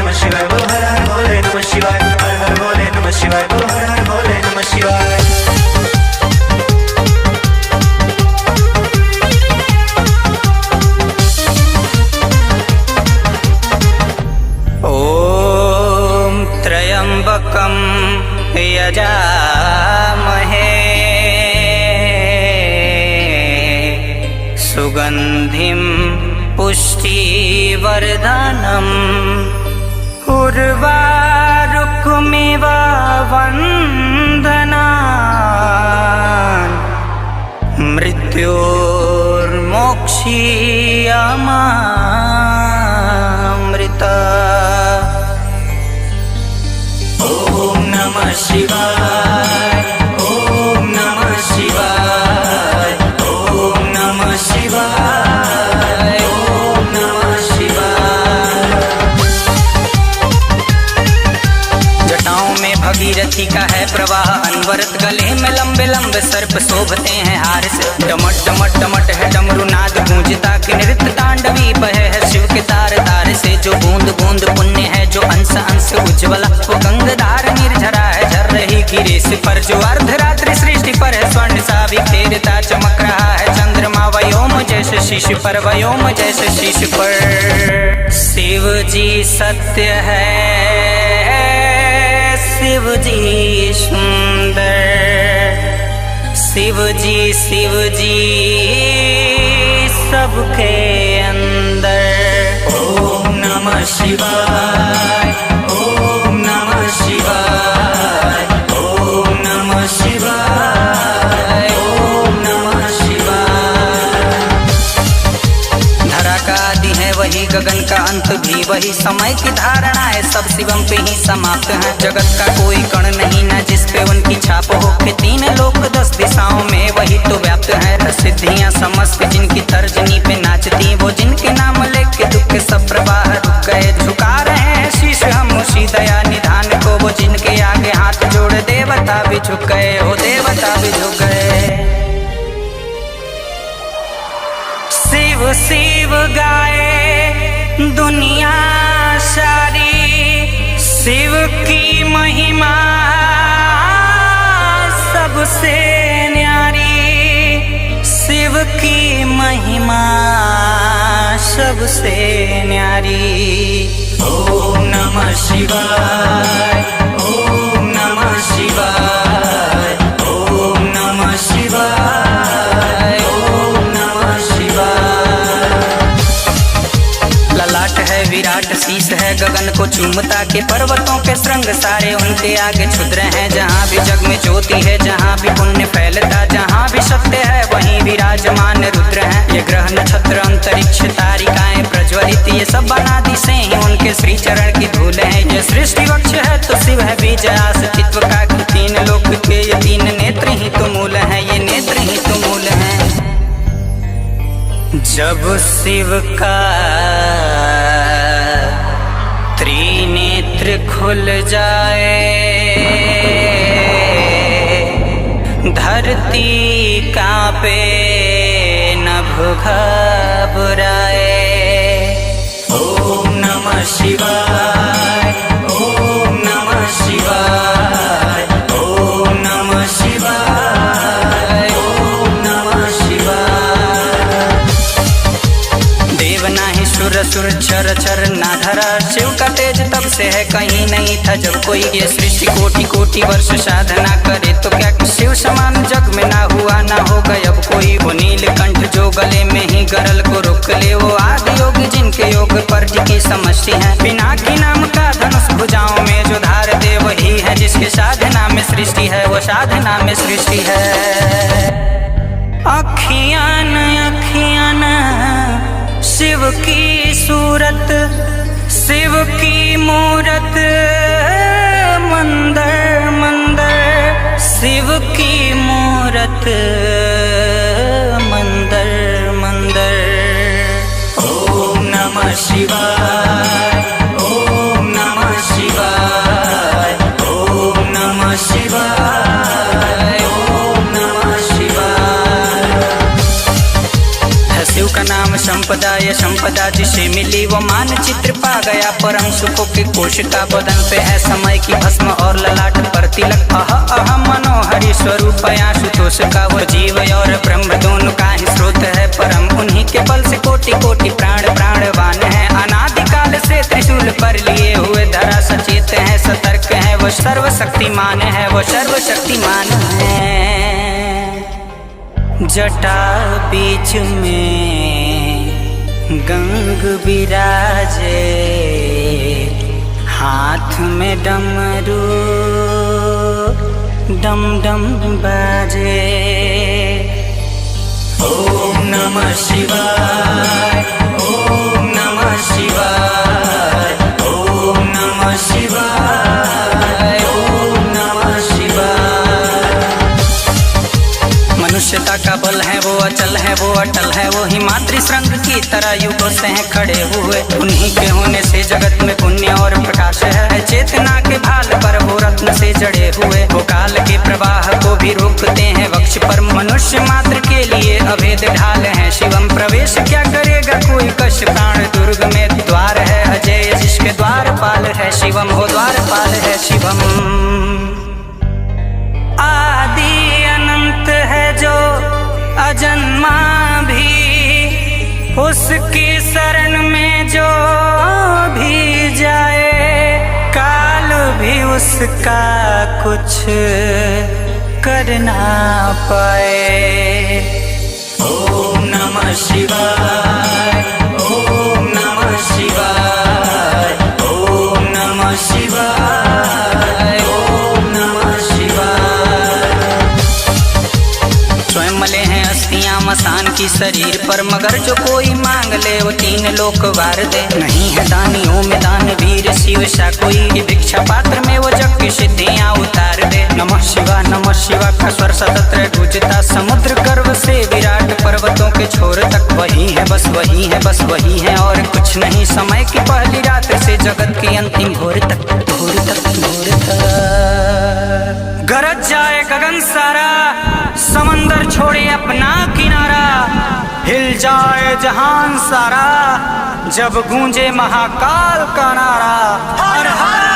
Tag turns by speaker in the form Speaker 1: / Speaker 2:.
Speaker 1: नमः शिवाय, बोल हर हर भोले नमः शिवाय, हर हर भोले नमः शिवाय, बोल हर हर भोले नमः शिवाय।
Speaker 2: ओम त्र्यंबकं यजामहे सुगंधिं पुष्टिवर्धनम् उर्वारुकमिव वन्दनान् मृत्योर्मोक्षीयमामृता। ओम नमः शिवाय, ओम नमः शिवाय, ओम नमः शिवाय, ओम नमः शिवाय। जटाओं में भगीरथी का है प्रवाह अनवरत, गले में लंबे लंबे सर्प शोभते हैं हार से। डमट डमट डमट है डमरू नाद गूंजता कि नृत्य तांडवी बहे है शिव के तार तार से। जो बूंद बूंद पुण्य है, जो अंश अंश उज्ज्वला, वो गंगाधार निर्झरा है झर रही गिरीश पर। जो अर्धरात्रि सृष्टि पर है स्वर्ण सा बिखेरता, चमक रहा है चंद्रमा व्योम जैसे शीश पर, व्योम जैसे शीश पर। शिव जी सत्य है, शिव जी सुंदर, शिव जी सबके अंदर। ओम नमः शिवाय, ओम नमः शिवाय, ओम नमः शिवाय, ओम नमः शिवाय। धरा का आदि है वही, गगन का अंत भी वही, समय की धारणा है सब शिवम पे ही समाप्त है। जगत का कोई कण नहीं न जिस पे उनकी छाप हो, के तीन लोक 10 दिशाओं में वही तो व्याप्त है। सिद्धियां समस्त जिनकी तर्जनी पे नाचती, वो जिनके नाम लेके दुख के सब प्रवाह रुक गए। झुका रहे हैं शीश हम उसी दया निधान को, वो जिनके आगे हाथ जोड़ देवता भी झुक गए, हो देवता भी झुक गए। शिव शिव गाए दुनिया सारी, शिव की महिमा सबसे न्यारी, शिव की महिमा सबसे न्यारी। ओम नमः शिवाय, ओम नमः शिवाय, ओम नमः शिवाय, ओम नमः शिवाय। ललाट है विराट, शीश है गगन को चूमता के, पर्वतों के श्रृंग सारे उनके आगे क्षुद्र हैं। जहाँ भी जग में ज्योति है, जहाँ भी पुण्य फैलता, जहाँ भी सत्य है वहीं विराजमान रुद्र हैं। ये ग्रह नक्षत्र अंतरिक्ष तारिकाएं प्रज्वलित, ये सब अनादि से ही उनके श्री चरण की धूल है। ये सृष्टि वक्ष है तो शिव है बीज अस्तित्व का, तीन लोक के ये तीन नेत्र ही तो मूल है, ये नेत्र ही तो मूल है। जब शिव का त्रिनेत्र खुल जाए, धरती कांपे नभ घबराए। ओम नमः शिवाय, ओम नमः शिवाय, ओम नमः शिवाय, ओम नमः शिवाय। देव नाही सुर सुर चर चर ना धरा, शिव का तेज तब से है कहीं नहीं था जब कोई। ये सृष्टि कोटि कोटि वर्ष साधना करे तो क्या शिव समान जग में ना हुआ ना होगा अब कोई। वो नीलकंठ जो गले में ही गरल को रोक ले, वो आदि योगी जिनके योग पर की समष्टि है। पिनाकी नाम का धनुष भुजाओं में जो धार दे, वही है जिसके साधना में सृष्टि है, वो साधना में सृष्टि है। अखियान अखियान शिव की सूरत, शिव की मूरत, मंदिर मंदिर शिव की मूरत, मंदिर मंदिर। ओम नमः शिवाय, ओम नमः शिवाय, ओम नमः शिवाय, ओम नमः शिवाय। है शिव का नाम संपदा या संपदा जिसे मिली वो मानचित्र पा गया परम सुखों के कोश का। बदन पे है समय की भस्म और ललाट पर तिलक। अह मनोहरी स्वरूप आशुतोष का। वो जीव और ब्रह्म दोनों का ही स्रोत है परम। उन्हीं के बल से कोटि कोटि प्राण प्राणवान है। अनादिकाल से त्रिशूल पर लिए हुए धरा सचेत है, सतर्क है, वो सर्वशक्तिमान है, वो सर्वशक्तिमान है। जटा बीच में गंग विराजे, हाथ में डमरू डम डम बाजे। ओम नमः शिवाय, ओम नमः शिवाय, ओम नमः शिवाय, ओम नमः शिवाय। मनुष्यता का बल है वो अचल है, वो अटल है, वो हिमाद्री श्रृंग की तरह युगों से हैं खड़े हुए। उन्हीं के होने से जगत में पुण्य और प्रकाश है। चेतना के भाल पर वो रत्न से जड़े हुए। वो काल के प्रवाह को भी रोकते हैं वक्ष पर। मनुष्य मात्र के लिए अभेद ढाल है। शिवम प्रवेश क्या करेगा कोई कश, प्राण दुर्ग में द्वार है अजय जिसके द्वारपाल है। शिवम हो द्वारपाल है शिवम। आदि अनंत है जो अजन्मा भी, उसकी शरण में जो भी जाए, काल भी उसका कुछ कर ना पाए। ओम नमः शिवाय, ओम नमः शिवाय, ओम नमः शिवाय, ओम नमः शिवाय। स्वयं मले हैं अस्थियां मसान की शरीर पर, मगर जो कोई मांग ले वो 3 लोक वार दे। नहीं है दानियों में दान वीर शिव सा कोई, भिक्षा पात्र में वो जग की सिद्धियां उतार दे। नमः शिवा का स्वर सतत गूंजता, समुद्र गर्भ से विराट पर्वतों के छोर तक। वही है बस वही है बस वही है और कुछ नहीं। समय की पहली रात से जगत की अंतिम भोर तक, भोर तक, भोर तक। गरज जाए गगन सारा, समंदर छोड़े अपना किनारा। हिल जाए जहान सारा, जब गूंजे महाकाल का नारा। हर हर